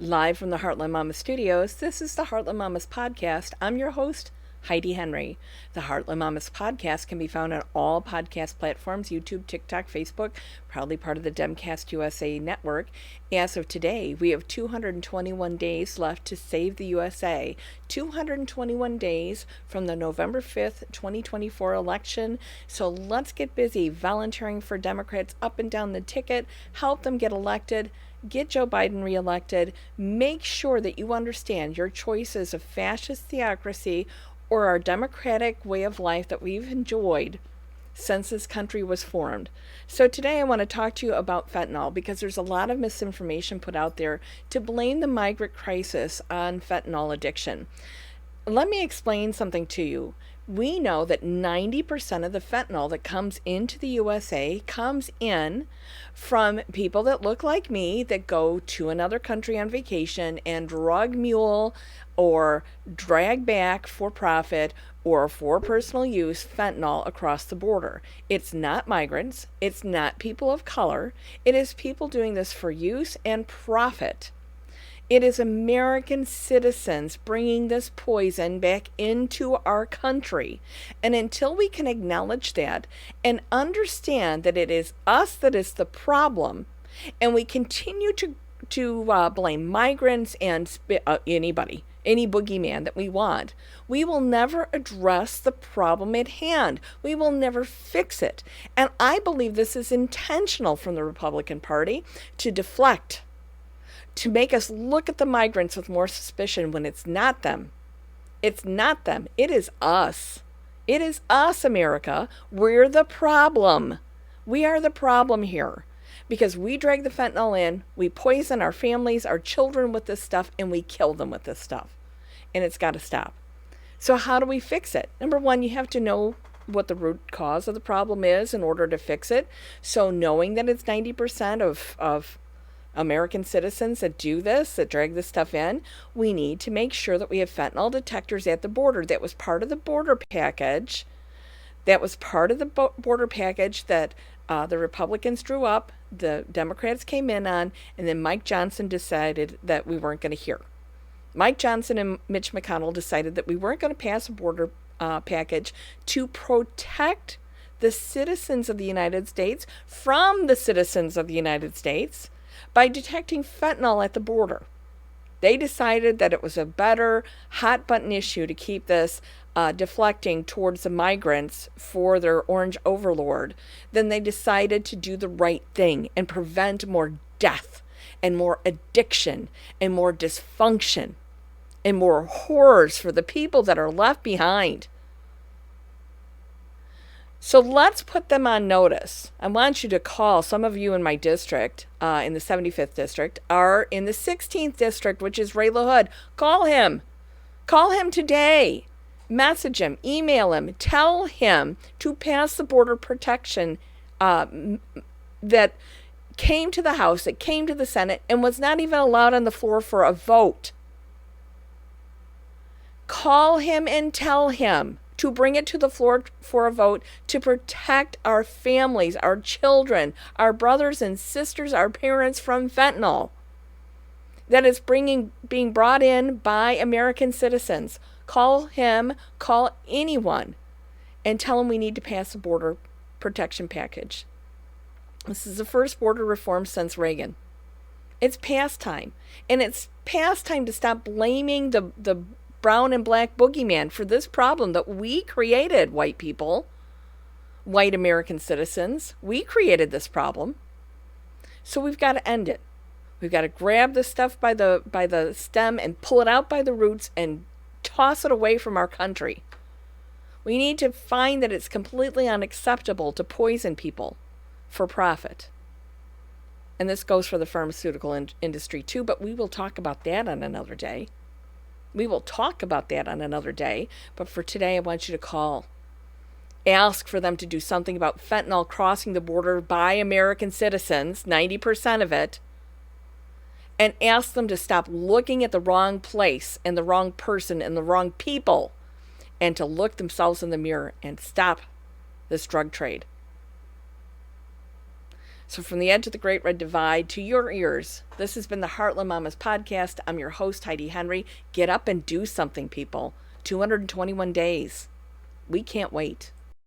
Live from the Heartland Mamas studios, this is the Heartland Mamas podcast. I'm your host, Heidi Henry. The Heartland Mamas podcast can be found on all podcast platforms, YouTube, TikTok, Facebook, proudly part of the Demcast USA network. As of today, we have 221 days left to save the USA. 221 days from the November 5th, 2024 election. So let's get busy volunteering for Democrats up and down the ticket, help them get elected, get Joe Biden reelected. Make sure that you understand your choices of fascist theocracy or our democratic way of life that we've enjoyed since this country was formed. So today I want to talk to you about fentanyl because there's a lot of misinformation put out there to blame the migrant crisis on fentanyl addiction. Let me explain something to you. We know that 90% of the fentanyl that comes into the USA comes in from people that look like me that go to another country on vacation and drug mule or drag back for profit or for personal use fentanyl across the border. It's not migrants. It's not people of color. It is people doing this for use and profit. It is American citizens bringing this poison back into our country. And until we can acknowledge that and understand that it is us that is the problem, and we continue to blame migrants and anybody, any boogeyman that we want, we will never address the problem at hand. We will never fix it. And I believe this is intentional from the Republican Party to deflect, to make us look at the migrants with more suspicion when it's not them. It's not them. It is us. It is us, America. We're the problem. We are the problem here because we drag the fentanyl in, we poison our families, our children with this stuff, and we kill them with this stuff. And it's got to stop. So how do we fix it? Number one, you have to know what the root cause of the problem is in order to fix it. So knowing that it's 90% of American citizens that do this, that drag this stuff in, we need to make sure that we have fentanyl detectors at the border. That was part of the border package. That the Republicans drew up, the Democrats came in on, and then Mike Johnson decided that we weren't going to hear. Mike Johnson and Mitch McConnell decided that we weren't going to pass a border package to protect the citizens of the United States from the citizens of the United States by detecting fentanyl at the border. They decided that it was a better hot button issue to keep this deflecting towards the migrants for their orange overlord. Then they decided to do the right thing and prevent more death and more addiction and more dysfunction and more horrors for the people that are left behind. So let's put them on notice. I want you to call. Some of you in my district, in the 75th district, are in the 16th district, which is Ray LaHood. Call him. Call him today. Message him. Email him. Tell him to pass the border protection that came to the House, that came to the Senate, and was not even allowed on the floor for a vote. Call him and tell him to bring it to the floor for a vote to protect our families, our children, our brothers and sisters, our parents from fentanyl that is being brought in by American citizens. Call him, call anyone, and tell him we need to pass a border protection package. This is the first border reform since Reagan. It's past time. And it's past time to stop blaming the brown and black boogeyman for this problem that we created, white people, white American citizens. We created this problem. So we've got to end it. We've got to grab this stuff by the stem and pull it out by the roots and toss it away from our country. We need to find that it's completely unacceptable to poison people for profit. And this goes for the pharmaceutical industry too, but we will talk about that on another day. But for today, I want you to call. Ask for them to do something about fentanyl crossing the border by American citizens, 90% of it, and ask them to stop looking at the wrong place and the wrong person and the wrong people and to look themselves in the mirror and stop this drug trade. So from the edge of the Great Red Divide to your ears, this has been the Heartland Mamas podcast. I'm your host, Heidi Henry. Get up and do something, people. 221 days. We can't wait.